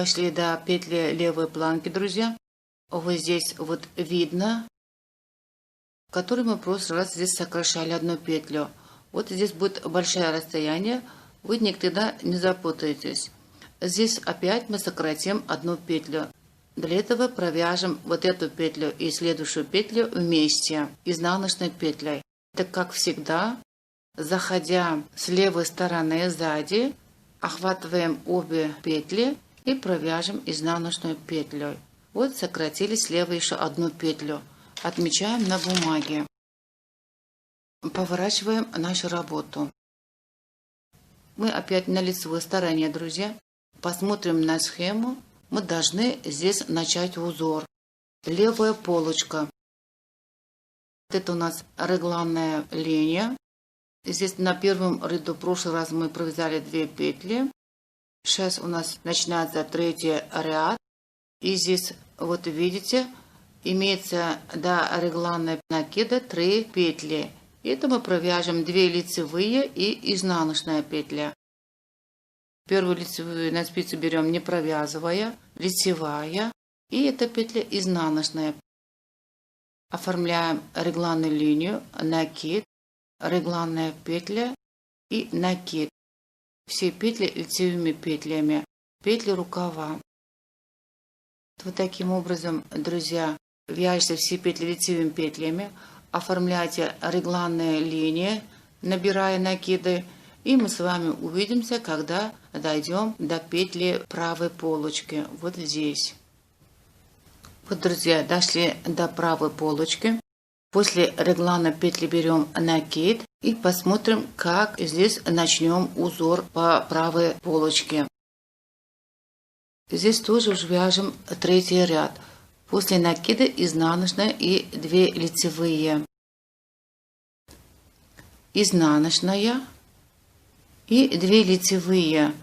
дошли до петли левой планки, друзья. Вот здесь вот видно, который мы в прошлый раз здесь сокращали одну петлю. Вот здесь будет большое расстояние, вы никогда не запутаетесь. Здесь опять мы сократим одну петлю. Для этого провяжем вот эту петлю и следующую петлю вместе изнаночной петлей. Это как всегда, заходя с левой стороны сзади, охватываем обе петли и провяжем изнаночную петлей. Вот сократили слева еще одну петлю. Отмечаем на бумаге. Поворачиваем нашу работу. Мы опять на лицевой стороне, друзья. Посмотрим на схему. Мы должны здесь начать узор. Левая полочка. Это у нас регланная линия. Здесь на первом ряду в прошлый раз мы провязали 2 петли. Сейчас у нас начинается 3-й ряд. И здесь, вот видите, имеется до регланной накида 3 петли. Это мы провяжем 2 лицевые и изнаночная петля. Первую лицевую на спицу берем не провязывая, лицевая, и эта петля изнаночная. Оформляем регланную линию, накид, регланная петля и накид. Все петли лицевыми петлями, петли рукава. Вот таким образом, друзья, вяжете все петли лицевыми петлями, оформляйте регланные линии, набирая накиды. И мы с вами увидимся, когда дойдем до петли правой полочки. Вот здесь. Вот, друзья, дошли до правой полочки. После реглана петли берем накид и посмотрим, как здесь начнем узор по правой полочке. Здесь тоже уже вяжем 3-й ряд. После накида изнаночная и 2 лицевые. Изнаночная и 2 лицевые.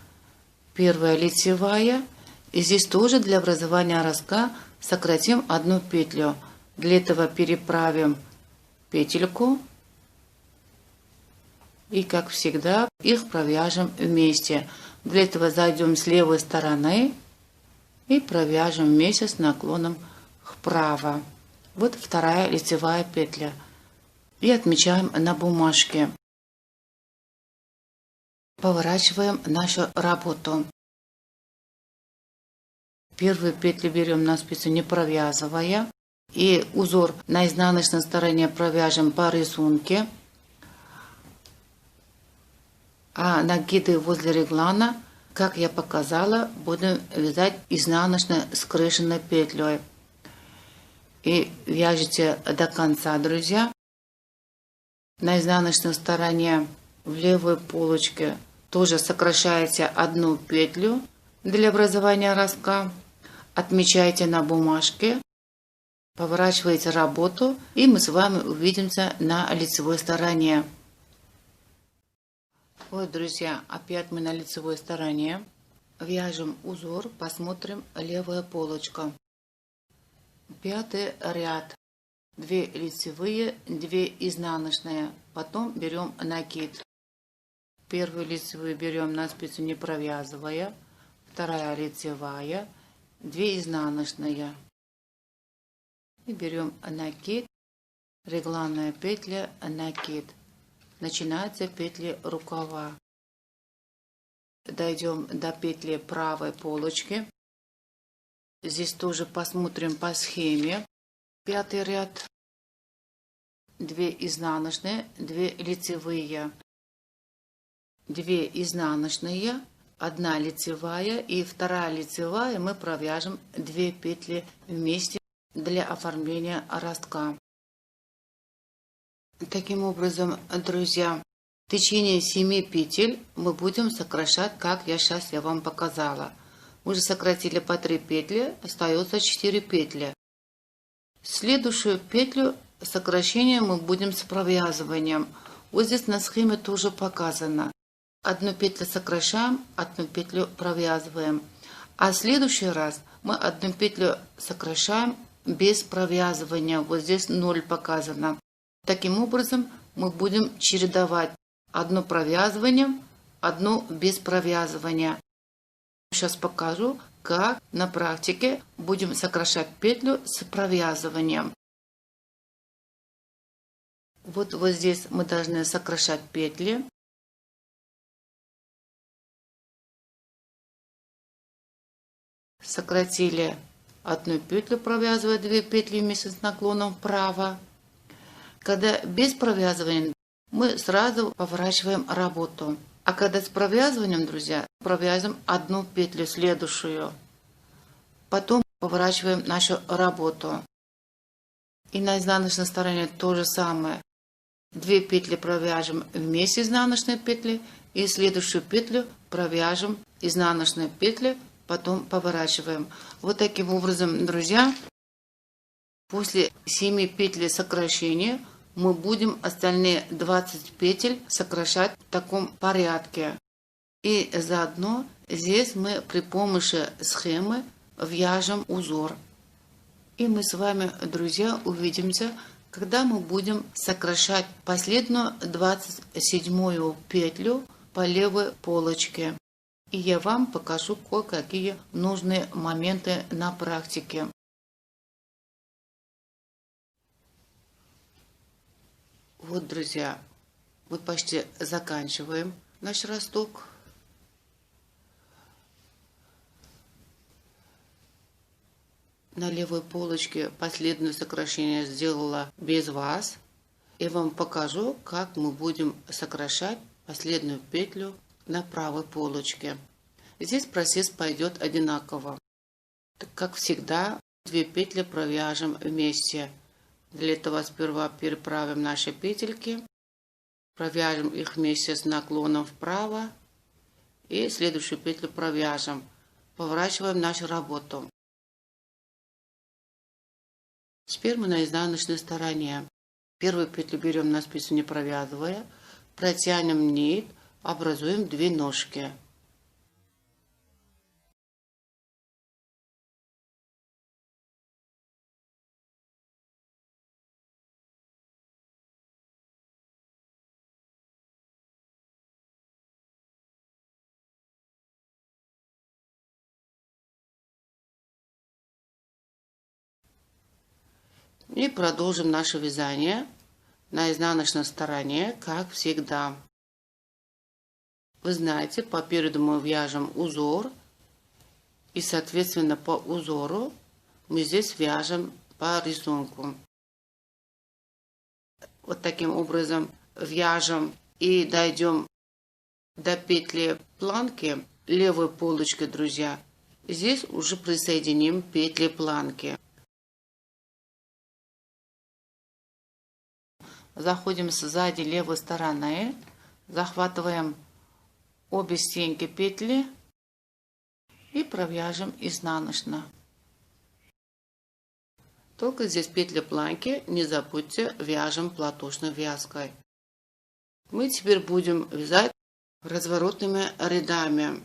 Первая лицевая. И здесь тоже для образования ростка сократим одну петлю. Для этого переправим петельку. И как всегда их провяжем вместе. Для этого зайдем с левой стороны и провяжем вместе с наклоном вправо. Вот 2-я лицевая петля. И отмечаем на бумажке. Поворачиваем нашу работу. Первую петлю берем на спицу не провязывая. И узор на изнаночной стороне провяжем по рисунку. А накиды возле реглана, как я показала, будем вязать изнаночной скрещенной петлей. И вяжите до конца, друзья. На изнаночной стороне в левой полочке тоже сокращаете одну петлю для образования ростка. Отмечайте на бумажке. Поворачиваете работу. И мы с вами увидимся на лицевой стороне. Вот, друзья, опять мы на лицевой стороне. Вяжем узор. Посмотрим левая полочка. 5-й ряд. 2 лицевые, 2 изнаночные. Потом берем накид. Первую лицевую берем на спицу не провязывая. 2-я лицевая, 2 изнаночные. И берем накид, регланная петля, накид. Начинаются петли рукава. Дойдем до петли правой полочки. Здесь тоже посмотрим по схеме. 5-й ряд. 2 изнаночные, 2 лицевые. 2 изнаночные, 1 лицевая и 2 лицевая мы провяжем 2 петли вместе для оформления ростка. Таким образом, друзья, в течение 7 петель мы будем сокращать, как я сейчас вам показала. Мы же сократили по 3 петли, остается 4 петли. Следующую петлю сокращения мы будем с провязыванием. Вот здесь на схеме тоже показано. Одну петлю сокращаем, одну петлю провязываем. А в следующий раз мы одну петлю сокращаем без провязывания. Вот здесь 0 показано. Таким образом мы будем чередовать одно провязывание, одно без провязывания. Сейчас покажу, как на практике будем сокращать петлю с провязыванием. Вот здесь мы должны сокращать петли. Сократили одну петлю, провязывая 2 петли вместе с наклоном вправо. Когда без провязывания, мы сразу поворачиваем работу. А когда с провязыванием, друзья, провязываем одну петлю следующую. Потом поворачиваем нашу работу. И на изнаночной стороне то же самое. 2 петли провяжем вместе изнаночной петли и следующую петлю провяжем изнаночной петли, потом поворачиваем. Вот таким образом, друзья, после 7 петель сокращения мы будем остальные 20 петель сокращать в таком порядке. И заодно здесь мы при помощи схемы вяжем узор. И мы с вами, друзья, увидимся, когда мы будем сокращать последнюю 27-ю петлю по левой полочке. И я вам покажу кое-какие нужные моменты на практике. Вот, друзья, мы почти заканчиваем наш росток. На левой полочке последнее сокращение сделала без вас. И вам покажу, как мы будем сокращать последнюю петлю на правой полочке. Здесь процесс пойдет одинаково. Как всегда, 2 петли провяжем вместе. Для этого сперва переправим наши петельки, провяжем их вместе с наклоном вправо и следующую петлю провяжем. Поворачиваем нашу работу. Теперь мы на изнаночной стороне. Первую петлю берем на спицу не провязывая, протянем нить, образуем 2 ножки. И продолжим наше вязание на изнаночной стороне, как всегда. Вы знаете, попереду мы вяжем узор, и соответственно по узору мы здесь вяжем по рисунку. Вот таким образом вяжем и дойдем до петли планки левой полочки, друзья. Здесь уже присоединим петли планки. Заходим сзади левой стороны, захватываем обе стенки петли и провяжем изнаночно. Только здесь петли планки, не забудьте, вяжем платочной вязкой. Мы теперь будем вязать разворотными рядами.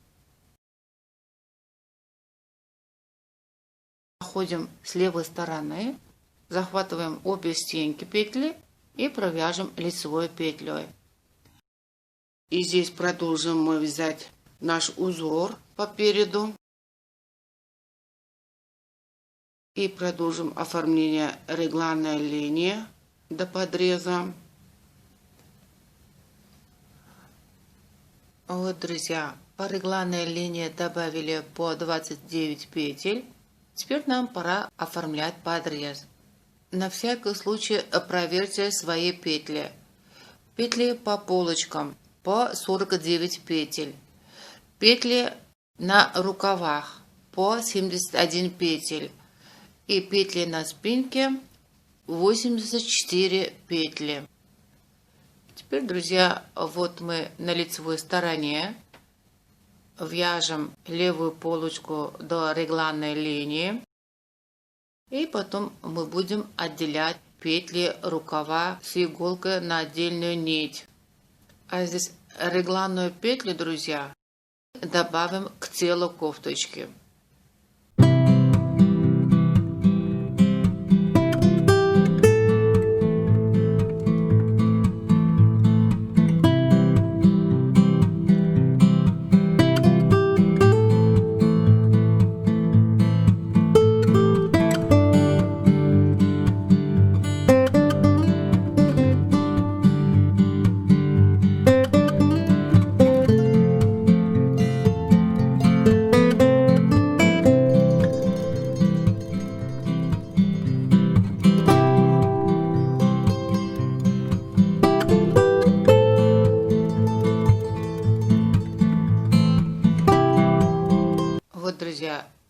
Заходим с левой стороны, захватываем обе стенки петли и провяжем лицевой петлей. И здесь продолжим мы вязать наш узор по переду. И продолжим оформление регланной линии до подреза. Вот, друзья, по регланной линии добавили по 29 петель. Теперь нам пора оформлять подрез. На всякий случай проверьте свои петли. Петли по полочкам по 49 петель. Петли на рукавах по 71 петель. И петли на спинке 84 петли. Теперь, друзья, вот мы на лицевой стороне вяжем левую полочку до регланной линии. И потом мы будем отделять петли рукава с иголкой на отдельную нить. А здесь регланную петлю, друзья, добавим к телу кофточки.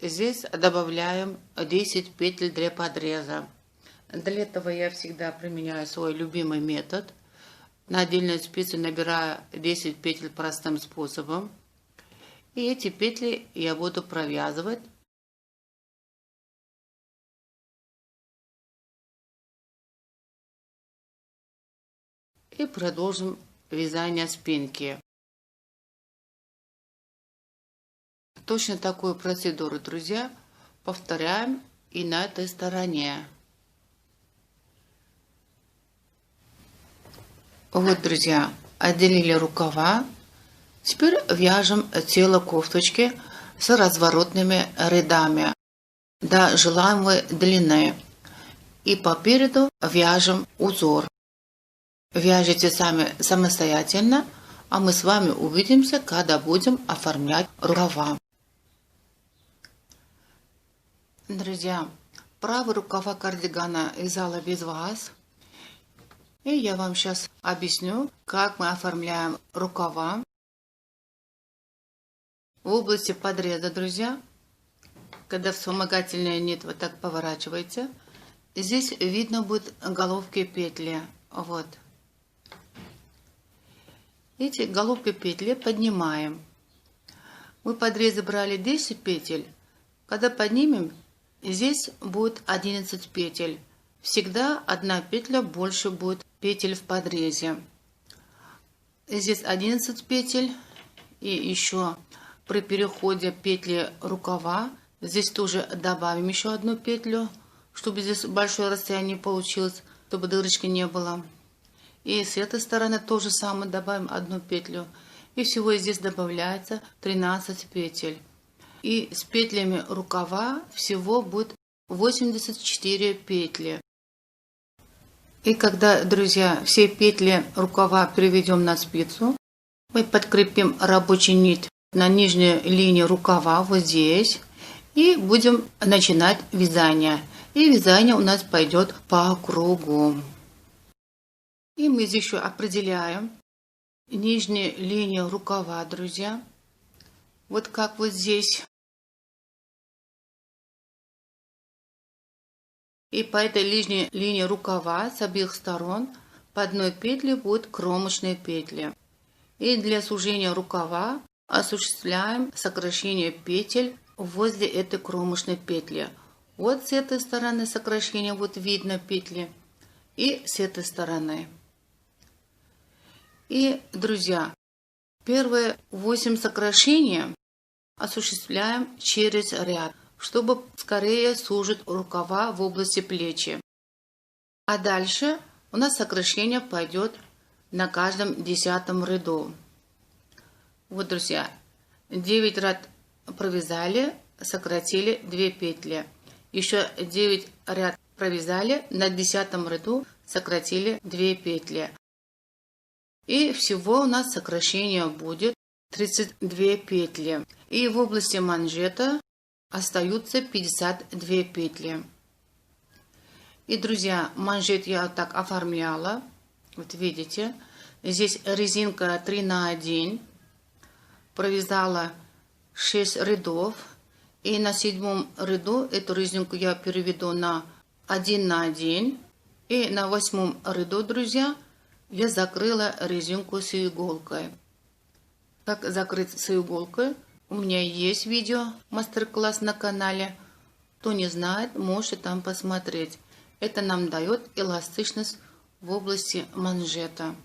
здесь добавляем 10 петель для подреза. Для этого я всегда применяю свой любимый метод. На отдельную спицу набираю 10 петель простым способом. И эти петли я буду провязывать. И продолжим вязание спинки. Точно такую процедуру, друзья, повторяем и на этой стороне. Вот, друзья, отделили рукава. Теперь вяжем тело кофточки с разворотными рядами до желаемой длины. И по переду вяжем узор. Вяжите сами самостоятельно, а мы с вами увидимся, когда будем оформлять рукава. Друзья, правый рукава кардигана вязала без вас. И я вам сейчас объясню, как мы оформляем рукава. В области подреза, друзья, когда вспомогательная нить вот так поворачиваете, здесь видно будет головки петли. Вот. Эти головки петли поднимаем. Мы подрезы брали 10 петель. Когда поднимем, здесь будет 11 петель. Всегда одна петля больше будет петель в подрезе. Здесь 11 петель. И еще при переходе петли рукава, здесь тоже добавим еще одну петлю, чтобы здесь большое расстояние получилось, чтобы дырочки не было. И с этой стороны тоже самое добавим одну петлю. И всего здесь добавляется 13 петель. И с петлями рукава всего будет 84 петли. И когда, друзья, все петли рукава переведем на спицу, мы подкрепим рабочую нить на нижнюю линию рукава вот здесь. И будем начинать вязание. И вязание у нас пойдет по кругу. И мы здесь еще определяем нижнюю линию рукава, друзья. Вот как вот здесь. И по этой нижней линии рукава с обеих сторон по одной петле будут кромочные петли. И для сужения рукава осуществляем сокращение петель возле этой кромочной петли. Вот с этой стороны сокращение, вот видно петли. И с этой стороны. И, друзья, первые 8 сокращений осуществляем через ряд, чтобы скорее сужить рукава в области плечи. А дальше у нас сокращение пойдет на каждом 10-м ряду. Вот, друзья, 9 ряд провязали, сократили 2 петли. Еще 9 ряд провязали, на 10-м ряду сократили 2 петли. И всего у нас сокращение будет 32 петли. И в области манжета остаются 52 петли. И, друзья, манжет я так оформляла. Вот видите, здесь резинка 3 на 1. Провязала 6 рядов. И на 7-м ряду эту резинку я переведу на 1 на 1. И на 8-м ряду, друзья, я закрыла резинку с иголкой. Как закрыть с иголкой? У меня есть видео, мастер-класс на канале. Кто не знает, можете там посмотреть. Это нам дает эластичность в области манжета.